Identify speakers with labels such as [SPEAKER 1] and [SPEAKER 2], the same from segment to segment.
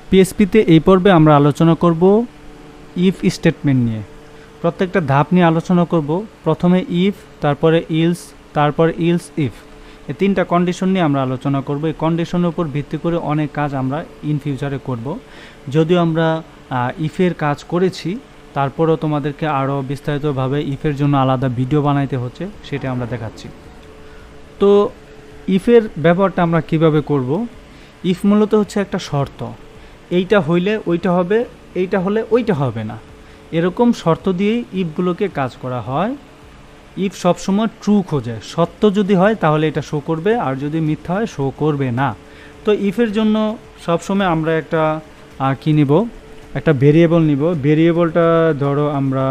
[SPEAKER 1] পিএইচপিতে এই পর্বে আমরা আলোচনা করব ইফ স্টেটমেন্ট নিয়ে। প্রত্যেকটা ধাপ নিয়ে আলোচনা করব। প্রথমে ইফ, তারপরে ইলস, তারপর ইলস ইফ, এই তিনটা কন্ডিশন নিয়ে আমরা আলোচনা করব। এই কন্ডিশনের উপর ভিত্তি করে অনেক কাজ আমরা ইন ফিউচারে করব। যদিও আমরা ইফের কাজ করেছি, তারপরেও তোমাদেরকে আরও বিস্তারিতভাবে ইফের জন্য আলাদা ভিডিও বানাইতে হচ্ছে, সেটা আমরা দেখাচ্ছি। তো ইফের ব্যবহারটা আমরা কিভাবে করব? ইফ মূলত হচ্ছে একটা শর্ত, এইটা হইলে ওইটা হবে, এইটা হলে ওইটা হবে না, এরকম শর্ত দিয়েই ইফগুলোকে কাজ করা হয়। ইফ সবসময় ট্রু খোঁজে, সত্য যদি হয় তাহলে এটা শো করবে, আর যদি মিথ্যা হয় শো করবে না। তো ইফের জন্য সবসময় আমরা একটা কী নিব, একটা ভেরিয়েবল নিব। ভেরিয়েবলটা ধরো আমরা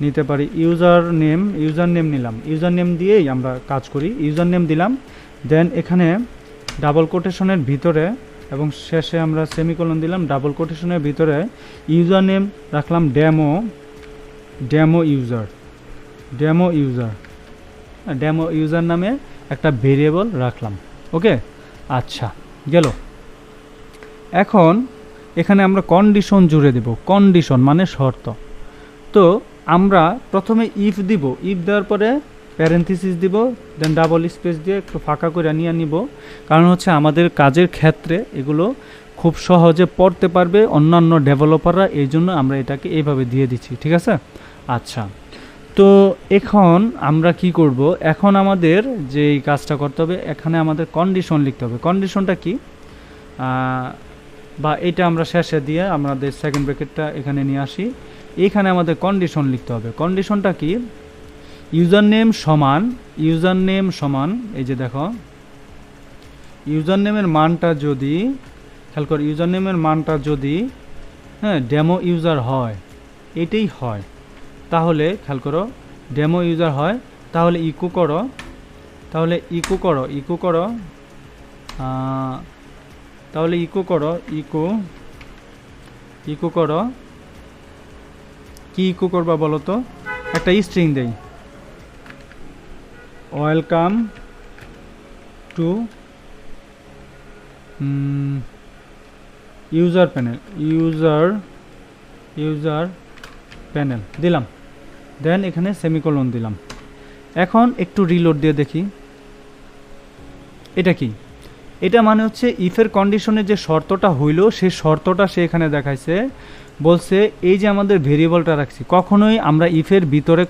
[SPEAKER 1] নিতে পারি ইউজার নেম নিলাম, ইউজার নেম দিয়েই আমরা কাজ করি। ইউজার নেম দিলাম, দেন এখানে ডাবল কোটেশনের ভিতরে এবং শেষে আমরা সেমিকোলন দিলাম। ডাবল কোটেশনের ভিতরে ইউজার নেম রাখলাম ডেমো ইউজার নামে একটা ভেরিয়েবল রাখলাম। ওকে, আচ্ছা গেল। এখন এখানে আমরা কন্ডিশন জুড়ে দেব। কন্ডিশন মানে শর্ত। তো আমরা প্রথমে ইফ দিব, ইফ দেওয়ার পরে প্যারেন্থিসিস দিব, দেন ডাবল স্পেস দিয়ে একটু ফাঁকা করে নিয়ে নিব, কারণ হচ্ছে আমাদের কাজের ক্ষেত্রে এগুলো খুব সহজে পড়তে পারবে অন্যান্য ডেভেলপাররা, এই জন্য আমরা এটাকে এইভাবে দিয়ে দিচ্ছি। ঠিক আছে, আচ্ছা। তো এখন আমরা কি করব? এখন আমাদের যে এই কাজটা করতে হবে, এখানে আমাদের কন্ডিশন লিখতে হবে। কন্ডিশনটা কি, বা এটা আমরা শেষে দিয়ে আমাদের সেকেন্ড ব্র্যাকেটটা এখানে নিয়ে আসি। এইখানে আমাদের কন্ডিশন লিখতে হবে। কন্ডিশনটা কি? ইউজার নেম সমান, এই যে দেখো ইউজার নেমের মানটা যদি, খেয়াল করো, ইউজার নেমের মানটা যদি ডেমো ইউজার হয়, এটাই হয়, তাহলে খেয়াল করো ডেমো ইউজার হয়, তাহলে ইকো করো কি ইকো করবা বলো তো? একটা স্ট্রিং দেই, ওয়েলকাম টু ইউজার প্যানেল দিলাম, দেন এখানে সেমিকোলন দিলাম। এখন একটু রিলোড দিয়ে দেখি এটা কি। এটা মানে হচ্ছে ইফের কন্ডিশনে যে শর্তটা হইল, সেই শর্তটা সে এখানে দেখাইছে। বলছে এই যে আমাদের ভেরিয়েবলটা রাখছি, কখনোই আমরা ইফের ভিতরে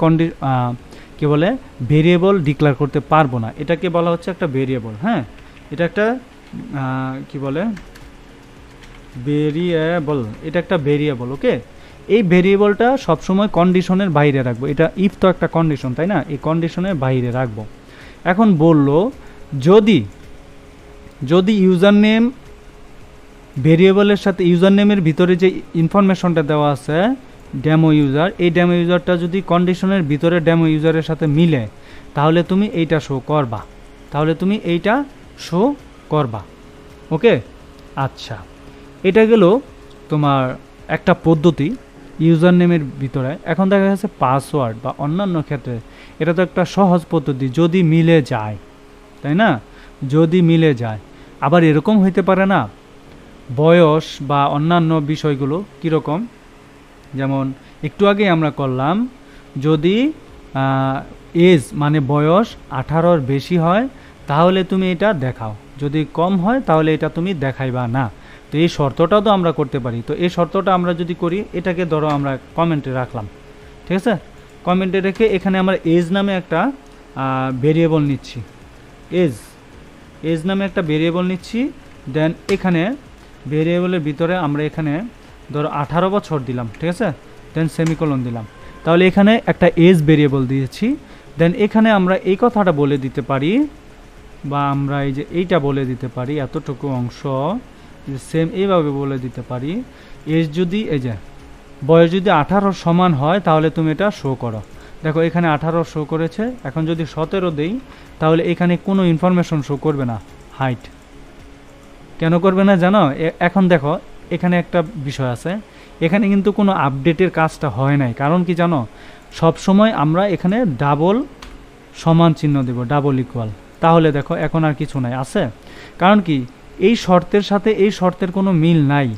[SPEAKER 1] কি বলে ভেরিয়েবল ডিক্লেয়ার করতে পারবো না। এটাকে বলা হচ্ছে একটা ভেরিয়েবল। হ্যাঁ, এটা একটা কি বলে ভেরিয়েবল, এটা একটা ভেরিয়েবল। ওকে, এই ভেরিয়েবলটা সবসময় কন্ডিশনের বাইরে রাখবো। এটা ইফ তো একটা কন্ডিশন, তাই না? এই কন্ডিশনের বাইরে রাখবো। এখন বললো যদি ইউজার নেম ভেরিয়েবলের সাথে ইউজার নেমের ভিতরে যে ইনফরমেশনটা দেওয়া আছে ডেমো ইউজার, এই ডেমো ইউজারটা যদি কন্ডিশনের ভিতরে ডেমো ইউজারের সাথে মিলে, তাহলে তুমি এইটা শো করবা। ওকে, আচ্ছা, এটা গেল তোমার একটা পদ্ধতি ইউজার নেমের ভিতরে। এখন দেখা যাচ্ছে পাসওয়ার্ড বা অন্যান্য ক্ষেত্রে এটা তো একটা সহজ পদ্ধতি, যদি মিলে যায়, তাই না? যদি মিলে যায়। আবার এরকম হইতে পারে না, বয়স বা অন্যান্য বিষয়গুলো কীরকম, যেমন একটু আগে আমরা করলাম, যদি এজ মানে বয়স 18-র বেশি হয় তাহলে তুমি এটা দেখাও, যদি কম হয় তাহলে এটা তুমি দেখাইবা না। তো এই শর্তটাও তো আমরা করতে পারি। তো এই শর্তটা আমরা যদি করি, এটাকে ধরো আমরা কমেন্টে রাখলাম। ঠিক আছে, কমেন্টে রেখে এখানে আমরা এজ নামে একটা ভেরিয়েবল নিচ্ছি, এজ নামে একটা ভেরিয়েবল নিচ্ছি। দেন এখানে ভেরিয়েবলের ভিতরে আমরা এখানে ধরো 18 বছর দিলাম। ঠিক আছে, দেন সেমিকোলন দিলাম, তাহলে এখানে একটা এজ ভেরিয়েবল দিয়েছি। দেন এখানে আমরা এই কথাটা বলে দিতে পারি, বা আমরা এই যে এইটা বলে দিতে পারি, এতটুকু অংশ সেম এইভাবে বলে দিতে পারি, এজ যদি, এই যে বয়স যদি 18 সমান হয় তাহলে তুমি এটা শো করো। দেখো এখানে 18 শো করেছে। এখন যদি 17 দেই, তাহলে এখানে কোনো ইনফরমেশন শো করবে না। হাইট কেন করবে না জানো? এখন দেখো এখানে একটা বিষয় আছে, এখানে কিন্তু কোনো আপডেটের কাজটা হয় নাই। কারণ কি জানো? সব সময় আমরা এখানে ডাবল সমান চিহ্ন দেব, ডাবল ইকুয়াল। তাহলে দেখো এখন আর কিছু নাই, আছে। কারণ কি এই শর্তের সাথে এই শর্তের কোনো মিল নাই।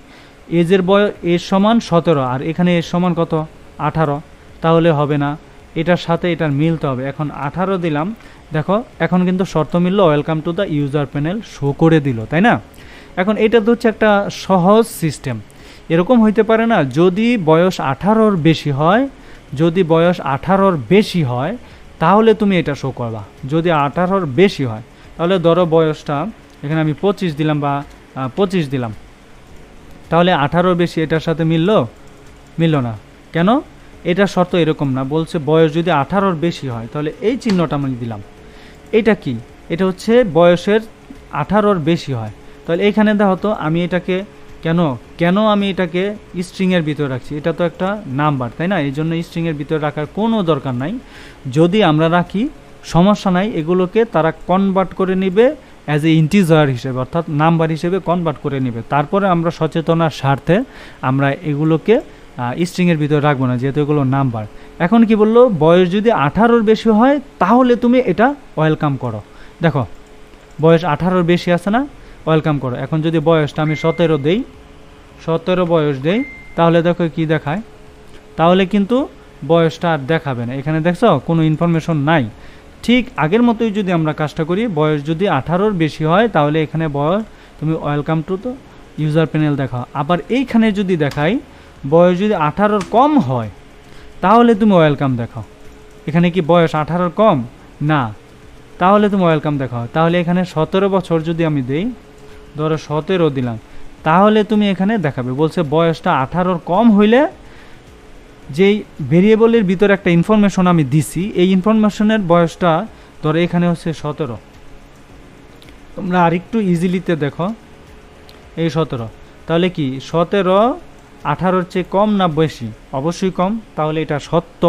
[SPEAKER 1] এজের বয়স এজ সমান 17 আর এখানে এজ সমান কত 18, তাহলে হবে না, এটার সাথে এটার মিলতে হবে। এখন 18 দিলাম, দেখো এখন কিন্তু শর্ত মিলল, welcome to the user panel show করে দিল, তাই না? এখন এটা তো হচ্ছে একটা সহজ সিস্টেম। এরকম হইতে পারে না, যদি বয়স 18-র বেশি হয়, যদি বয়স 18-র বেশি হয় তাহলে তুমি এটা শো করবা। যদি 18-র বেশি হয় তাহলে ধরো বয়সটা এখানে আমি 25 দিলাম বা 25 দিলাম, তাহলে 18-র বেশি এটার সাথে মিলল না। কেন? এটা শর্ত এরকম না, বলছে বয়স যদি 18-র বেশি হয়, তাহলে এই চিহ্নটা আমি দিলাম। এটা কি? এটা হচ্ছে বয়সের 18-র বেশি হয়। তাহলে এইখানে দেখো তো আমি এটাকে কেন আমি এটাকে স্ট্রিংয়ের ভিতরে রাখছি? এটা তো একটা নাম্বার, তাই না? এই জন্য স্ট্রিংয়ের ভিতরে রাখার কোনো দরকার নাই। যদি আমরা রাখি সমস্যা নাই, এগুলোকে তারা কনভার্ট করে নেবে অ্যাজ এ ইন্টিজার হিসেবে, অর্থাৎ নাম্বার হিসেবে কনভার্ট করে নেবে। তারপরে আমরা সচেতনার স্বার্থে আমরা এগুলোকে স্ট্রিংয়ের ভিতরে রাখবো না, যেহেতু এগুলো নাম্বার। এখন কি বললো? বয়স যদি 18-র বেশি হয় তাহলে তুমি এটা ওয়েলকাম করো। দেখো বয়স 18-র বেশি আছে না, ওয়েলকাম করো। এখন যদি বয়সটা আমি 17 বয়স দেই, তাহলে দেখো কি দেখায়, তাহলে কিন্তু বয়সটা আর দেখাবে না। এখানে দেখছো কোনো ইনফরমেশন নাই। ঠিক আগের মতোই যদি আমরা কাজটা করি, বয়স যদি 18-র বেশি হয় তাহলে এখানে বয়স তুমি welcome to the user panel দেখাও। আবার এইখানে যদি দেখাই বয়স যদি 18-র কম হয় তাহলে তুমি ওয়েলকাম দেখাও। এখানে কি বয়স 18-র কম? না, তাহলে তুমি ওয়েলকাম দেখাও। তাহলে এখানে 17 বছর যদি আমি দেই, ধরো 17 দিলাম, তাহলে তুমি এখানে দেখাবে। বলছে বয়সটা 18-র কম হইলে যেই ভেরিয়েবলের ভিতরে একটা ইনফরমেশন আমি দিছি, এই ইনফরমেশনের বয়সটা ধরো এখানে হচ্ছে 17। তোমরা আরেকটু ইজিলিতে দেখো, এই 17, তাহলে কি 17 18-র চেয়ে কম না বেশি? অবশ্যই কম, তাহলে এটা সত্য।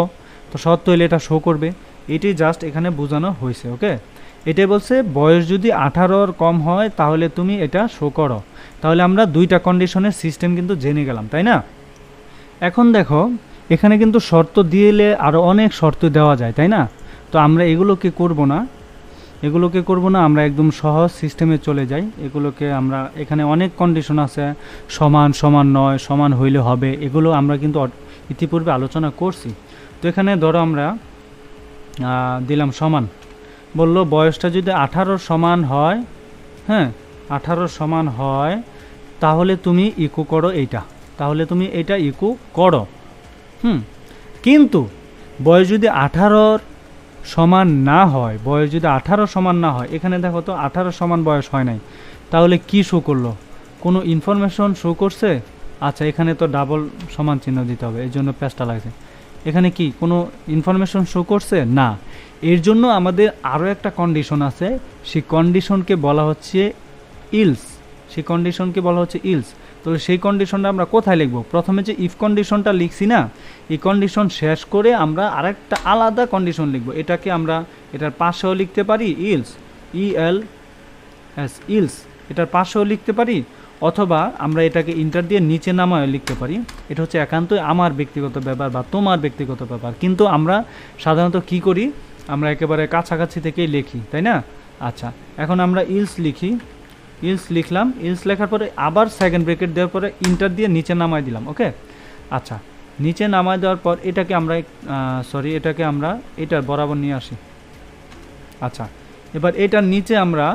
[SPEAKER 1] তো সত্য হলে এটা শো করবে। এটাই জাস্ট এখানে বোঝানো হয়েছে। ওকে, এটাই বলছে বয়স যদি 18-র কম হয় তাহলে তুমি এটা শো করো। তাহলে আমরা দুইটা কন্ডিশনের সিস্টেম কিন্তু জেনে গেলাম, তাই না? এখন দেখো এখানে কিন্তু শর্ত দিলে আরও অনেক শর্ত দেওয়া যায়, তাই না? তো আমরা এগুলোকে করব না, আমরা একদম সহজ সিস্টেমে চলে যাই। এগুলোকে আমরা এখানে অনেক কন্ডিশন আছে, সমান নয়, সমান হইলে হবে, এগুলো আমরা কিন্তু ইতিপূর্বে আলোচনা করছি। তো এখানে ধরো আমরা দিলাম সমান, বললো বয়সটা যদি 18-র সমান হয়, হ্যাঁ 18-র সমান হয়, তাহলে তুমি ইকো করো এইটা, তাহলে তুমি এটা ইকো করো। কিন্তু বয়স যদি 18-র সমান না হয়, বয়স যদি 18 সমান না হয়, এখানে দেখো তো 18 সমান বয়স হয় নাই, তাহলে কি শো করলো? কোনো ইনফরমেশন শো করছে? আচ্ছা, এখানে তো ডাবল সমান চিহ্ন দিতে হবে, এই জন্য প্যাচটা লাগছে। এখানে কি কোনো ইনফরমেশন শো করছে? না। এর জন্য আমাদের আরও একটা কন্ডিশন আছে, সেই কন্ডিশনকে বলা হচ্ছে ইলস। তাহলে সেই কন্ডিশনটা আমরা কোথায় লিখব? প্রথমে যে ইফ কন্ডিশনটা লিখছি না, এই কন্ডিশন শেষ করে আমরা আরেকটা আলাদা কন্ডিশন লিখব। এটাকে আমরা এটার পাশেও লিখতে পারি ইলস, ইলস, এটার পাশেও লিখতে পারি, অথবা আমরা এটাকে ইন্টার দিয়ে নিচে নামায় লিখতে পারি। এটা হচ্ছে একান্তই আমার ব্যক্তিগত ব্যাপার বা তোমার ব্যক্তিগত ব্যাপার, কিন্তু আমরা সাধারণত কি করি, আমরা একেবারে কাছাকাছি থেকেই লিখি, তাই না? আচ্ছা, এখন আমরা ইলস লিখলাম, ইলস লেখার পরে আবার সেকেন্ড ব্র্যাকেট দেওয়ার পরে ইন্টার দিয়ে নিচে নামায় দিলাম। ওকে, আচ্ছা, নিচে নামায় দেওয়ার পর এটাকে আমরা এটার বরাবর নিয়ে আসি। আচ্ছা, এবার এটার নিচে আমরা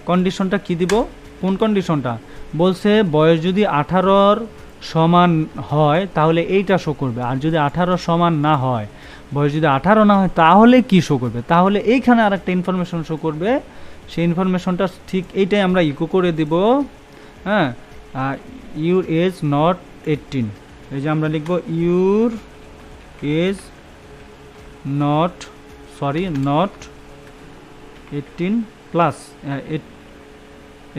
[SPEAKER 1] কন্ডিশনটা কি দিব? কোন কন্ডিশনটা? বলছে বয়স যদি 18-র সমান হয় তাহলে এইটা শো করবে, আর যদি 18 সমান না হয়, বয়স যদি 18 না হয়, তাহলে কি শো করবে? তাহলে এইখানে আরেকটা ইনফরমেশন শো করবে। সেই ইনফরমেশনটা ঠিক এইটাই আমরা ইকো করে দিব। হ্যাঁ, ইউর এজ নট 18, এই যে আমরা লিখব your age not 18 plus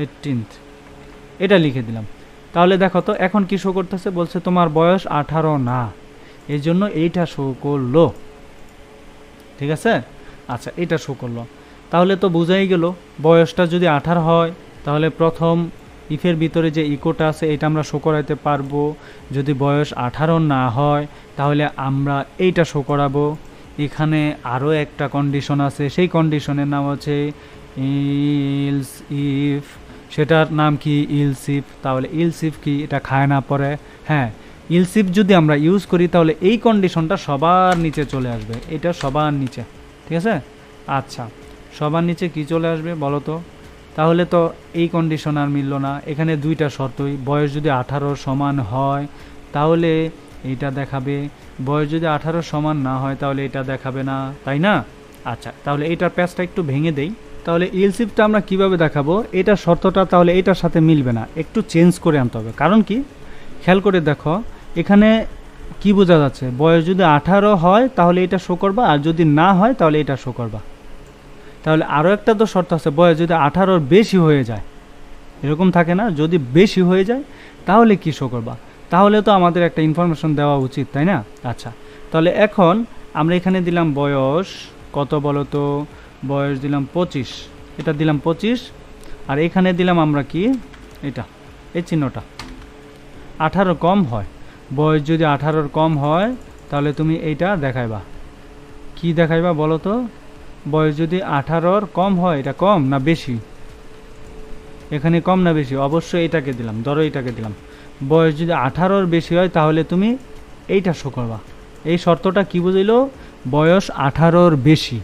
[SPEAKER 1] 18th, এটা লিখে দিলাম। তাহলে দেখো তো এখন কি শো করতেছে? বলছে তোমার বয়স 18 না, এই জন্য এইটা শো করলো। ঠিক আছে, আচ্ছা, এটা শো করলো। তাহলে তো বোঝাই গেল বয়সটা যদি 18 হয় তাহলে প্রথম ইফের ভিতরে যে ইকোটা আছে এটা আমরা শো করাইতে পারবো। যদি বয়স 18 না হয় তাহলে আমরা এইটা শো করাবো। এখানে আরও একটা কন্ডিশন আছে, সেই কন্ডিশনের নাম হচ্ছে ইলস ইফ সেটার নাম কি ইলসিফ। তাহলে ইলসিফ কি, এটা খায় না পরে। হ্যাঁ, ইলসিফ যদি আমরা ইউজ করি তাহলে এই কন্ডিশনটা সবার নিচে চলে আসবে, এটা সবার নিচে, ঠিক আছে। আচ্ছা, সবার নিচে কি চলে আসবে বলো তো? তাহলে তো এই কন্ডিশন আর মিলল না, এখানে দুইটা শর্তই, বয়স যদি 18 সমান হয় তাহলে এইটা দেখাবে, বয়স যদি 18 সমান না হয় তাহলে এটা দেখাবে না, তাই না? আচ্ছা, তাহলে এইটার প্যাচটা একটু ভেঙে দেই। তাহলে ইলসিফটা আমরা কিভাবে দেখাবো? এটা শর্তটা তাহলে এটার সাথে মিলবে না, একটু চেঞ্জ করে আনতে হবে। কারণ কি, খেয়াল করে দেখো এখানে কি বোঝা যাচ্ছে, বয়স যদি 18 হয় তাহলে এটা শো করবা, আর যদি না হয় তাহলে এটা শো করবা। তাহলে আরও একটা তো শর্ত আছে, বয়স যদি 18-র বেশি হয়ে যায়, এরকম থাকে না, যদি বেশি হয়ে যায় তাহলে কি শো করবা? তাহলে তো আমাদের একটা ইনফরমেশন দেওয়া উচিত, তাই না? আচ্ছা, তাহলে এখন আমরা এখানে দিলাম বয়স কত বলো তো, বয়স দিলাম 25, এটা দিলাম 25, আর এখানে দিলাম আমরা কি, এটা এই চিহ্নটা 18 কম হয়, বয়স যদি 18-র কম হয় তাহলে তুমি এইটা দেখাইবা। কি দেখাইবা বলো তো? বয়স যদি 18-র কম হয়, এটা কম না বেশি? এখানে কম না বেশি? অবশ্যই এটাকে দিলাম, ধরো এটাকে দিলাম। বয়স যদি 18-র বেশি হয় তাহলে তুমি এইটা শো করবা। এই শর্তটা কি বুঝাইল? বয়স 18-র বেশি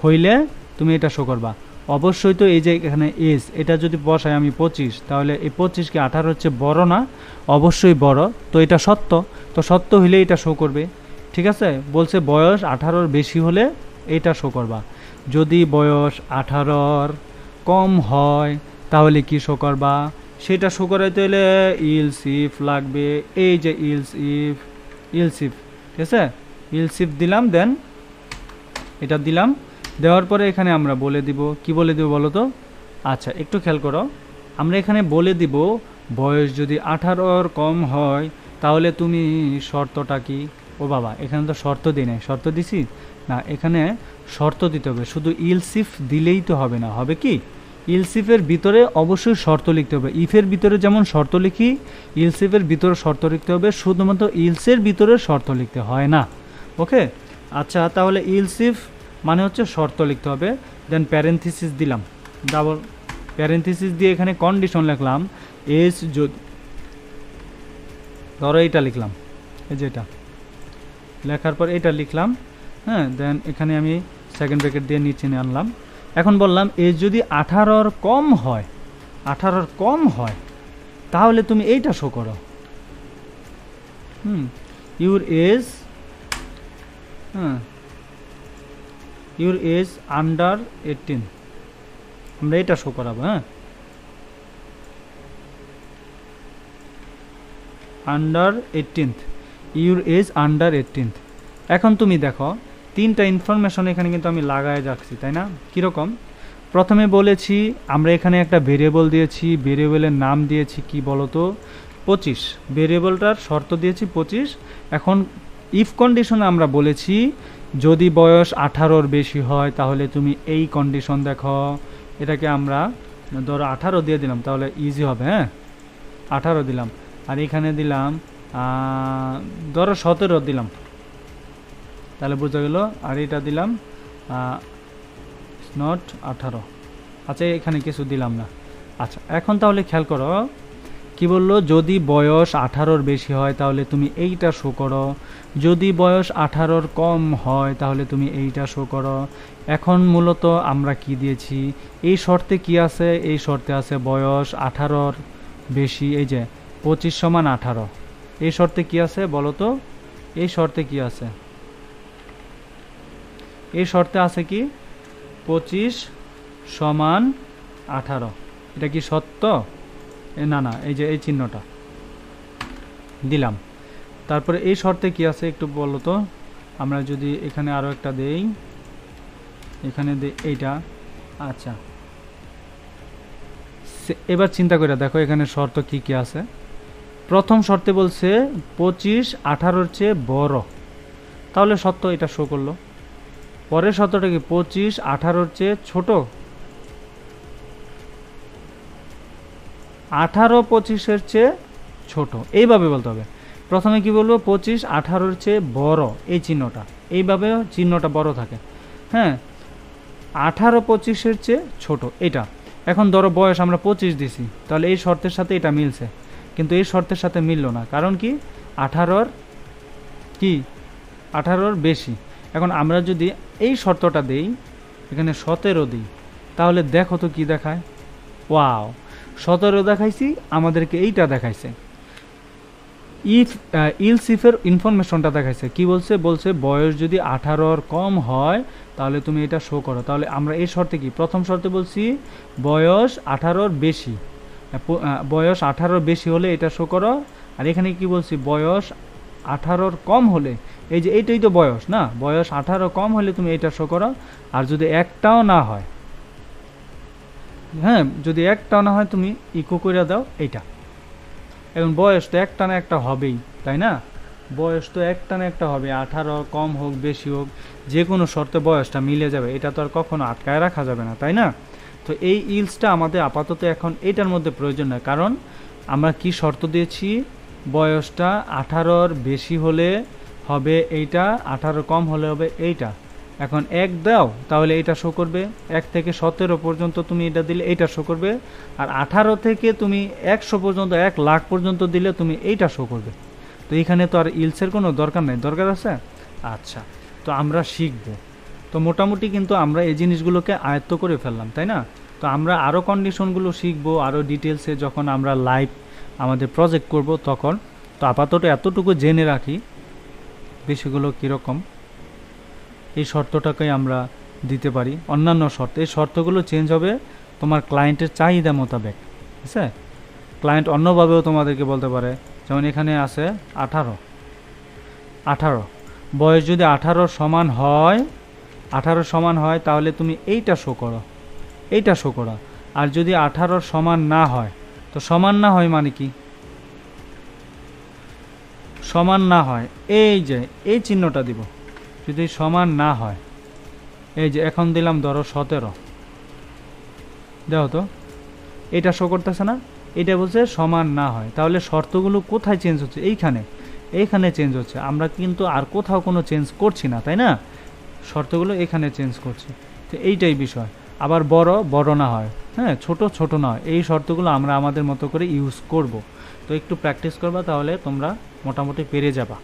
[SPEAKER 1] হইলে তুমি এটা শো করবা। অবশ্যই তো এই যে এখানে এজ, এটা যদি বসাই আমি 25, তাহলে এই 25 কি 18 হচ্ছে বড় না? অবশ্যই বড়, তো এটা সত্য, তো সত্য হইলে এটা শো করবে, ঠিক আছে। বলছে বয়স 18-র বেশি হলে এটা শো করবা। যদি বয়স 18-র কম হয় তাহলে কি শো করবা? সেটা শো করাইতে হলে ইলসিফ লাগবে, এই যে ইলসিফ, ইলসিফ, ঠিক আছে। ইলসিফ দিলাম, দেন এটা দিলাম, দেওয়ার পরে এখানে আমরা বলে দিব, কি বলে দিব বলো তো? আচ্ছা, একটু খেয়াল করো, আমরা এখানে বলে দিব বয়স যদি 18-র কম হয় তাহলে তুমি শর্তটা কি। ও বাবা, এখানে তো শর্ত দিই নাই, শর্ত দিছি না, এখানে শর্ত দিতে হবে। শুধু ইলসিফ দিলেই তো হবে না, হবে কি, ইলসিফের ভিতরে অবশ্যই শর্ত লিখতে হবে। ইফের ভিতরে যেমন শর্ত লিখি, ইলসিফের ভিতরে শর্ত লিখতে হবে, শুধুমাত্র ইলসের ভিতরে শর্ত লিখতে হয় না। ওকে, আচ্ছা, তাহলে ইলসিফ মানে হচ্ছে শর্ত লিখতে হবে, দেন প্যারেন্থিসিস দিলাম, ডাবল প্যারেন্থিসিস দিয়ে এখানে কন্ডিশন লিখলাম, এস যদি, ধরো এটা লিখলাম, এই যে এটা লেখার পর এটা লিখলাম, হ্যাঁ, দেন এখানে আমি সেকেন্ড ব্র্যাকেট দিয়ে নিচে নিয়ে আনলাম। এখন বললাম এজ যদি 18-র কম হয়, 18-র কম হয় তাহলে তুমি এইটা শো করো, ইউর এজ, হ্যাঁ, ইউর এজ আন্ডার 18, আমরা এটা শো করাবো। হ্যাঁ, under 18th, your age under 18th। এখন তুমি দেখো তিনটা ইনফরমেশন এখানে কিন্তু আমি লাগায় যাচ্ছি, তাই না? কীরকম? প্রথমে বলেছি আমরা এখানে একটা ভেরিয়েবল দিয়েছি, ভেরিয়েবলের নাম দিয়েছি কি বলতো, 25, ভেরিয়েবলটার শর্ত দিয়েছি 25। এখন ইফ কন্ডিশনে আমরা বলেছি যদি বয়স 18-র বেশি হয় তাহলে তুমি এই কন্ডিশন দেখো, এটাকে আমরা ধরো 18 দিয়ে দিলাম, তাহলে ইজি হবে। হ্যাঁ, 18 দিলাম, আর এখানে দিলাম ধরো 17 দিলাম, তাহলে বোঝা গেল। আর এটা দিলাম নট 18। আচ্ছা, এখানে কিছু দিলাম না। আচ্ছা, এখন তাহলে খেয়াল করো কি বললো, যদি বয়স 18-র বেশি হয় তাহলে তুমি এইটা শো করো, যদি বয়স 18-র কম হয় তাহলে তুমি এইটা শো করো। এখন মূলত আমরা কি দিয়েছি, এই শর্তে কি আছে, এই শর্তে আছে বয়স 18-র বেশি, এই যে 25 সমান 18, এই শর্তে কি আছে বলো তো, এই শর্তে কি আছে, এই শর্তে আছে কি 25 সমান 18, এটা কি সত্য? না না, এই যে এই চিহ্নটা দিলাম। তারপরে এই শর্তে কি আছে একটু বলো তো, আমরা যদি এখানে আরও একটা দেই, এখানে দেই এইটা। আচ্ছা, এবার চিন্তা করে দেখো এখানে শর্ত কি কি আছে। প্রথম শর্তে বলছে 25 18-র চেয়ে বড়, তাহলে সত্য, এটা শো করলো। পরের শর্তটা কি 25 18-র চেয়ে ছোট, 18 25-এর চেয়ে ছোট, এইভাবে বলতে হবে। প্রথমে কি বলবো, 25 18-র চেয়ে বড়, এই চিহ্নটা এইভাবে চিহ্নটা বড় থাকে। হ্যাঁ, 18 25-এর চেয়ে ছোট, এটা। এখন ধরো বয়স আমরা 25 দিছি, তাহলে এই শর্তের সাথে এটা মিলছে, কিন্তু এই শর্তের সাথে মিললো না, কারণ কি 18 কি 18 বেশি। এখন আমরা যদি এই শর্তটা দেই, এখানে 17 দিই, তাহলে দেখো তো কি দেখায়। ওয়াও, 17 দেখাইছি, আমাদেরকে এইটা দেখাইছে। ইলসিফের ইনফরমেশনটা দেখাইছে কি বলছে, বলছে বয়স যদি 18 কম হয় তাহলে তুমি এটা শো করো। তাহলে আমরা এই শর্তে কি, প্রথম শর্তে বলছি বয়স 18 বেশি, বয়স 18 বেশি হলে এটা শো করো। আর এখানে কি বলছি, বয়স 18 কম হলে, এই যে এইটাই তো বয়স না, বয়স 18 কম হলে তুমি এটা শো করো। আর যদি একটাও না হয়, হ্যাঁ যদি একটাও না হয় তুমি ইকো করে দাও এইটা। এখন বয়স তো একটা না একটা হবেই, তাই না? বয়স তো একটা না একটা হবে, 18 কম হোক বেশি হোক, যে কোনো শর্তে বয়সটা মিলে যাবে, এটা তো আর কখনো আটকায় রাখা যাবে না, তাই না? তো এই ইলসটা আমাদের আপাতত এখন এটার মধ্যে প্রয়োজন নয়, কারণ আমরা কি শর্ত দিয়েছি, বয়সটা 18 বেশি হলে হবে এইটা, 18 কম হলে হবে এইটা। এখন 1 দাও তাহলে এটা শো করবে, 1 থেকে 17 পর্যন্ত তুমি এটা দিলে এইটা শো করবে। আর 18 থেকে তুমি 100 পর্যন্ত, 1 লাখ পর্যন্ত দিলে তুমি এইটা শো করবে। তো এখানে তো আর ইলসের কোনো দরকার নেই, দরকার আছে? আচ্ছা, তো আমরা শিখব। তো মোটামুটি কিন্তু আমরা এই জিনিসগুলোকে আয়ত্ত করে ফেললাম, তাই না? তো আমরা আরও কন্ডিশনগুলো শিখবো আরও ডিটেলসে যখন আমরা লাইভ আমাদের প্রজেক্ট করব তখন। তো আপাতত এতটুকু জেনে রাখি বিষয়গুলো কীরকম, এই শর্তটাকে আমরা দিতে পারি। অন্যান্য শর্ত, এই শর্তগুলো চেঞ্জ হবে তোমার ক্লায়েন্টের চাহিদা মোতাবেক, ঠিক আছে? ক্লায়েন্ট অন্যভাবেও তোমাদেরকে বলতে পারে, যেমন এখানে আছে 18 বয়স যদি 18 সমান হয়, 18 সমান হয় তাহলে তুমি এইটা শো করো, এইটা শো করো। আর যদি 18 সমান না হয়, তো সমান না হয় মানে কি, সমান না হয় এই যে এই চিহ্নটা দিব, যদি সমান না হয়, এই যে এখন দিলাম ধরো 17, দেখো তো এটা শো করতেছে না, এটা বলছে সমান না হয়। তাহলে শর্তগুলো কোথায় চেঞ্জ হচ্ছে, এইখানে চেঞ্জ হচ্ছে, আমরা কিন্তু আর কোথাও কোনো চেঞ্জ করছি না, তাই না? শর্তগুলো এখানে চেঞ্জ করছি। তো এইটাই বিষয়। আবার বড় না হয়, হ্যাঁ ছোট না হয়, এই শর্তগুলো আমরা আমাদের মতো করে ইউজ করব। তো একটু প্র্যাকটিস করবা, তাহলে তোমরা মোটামুটি পেরে যাবা।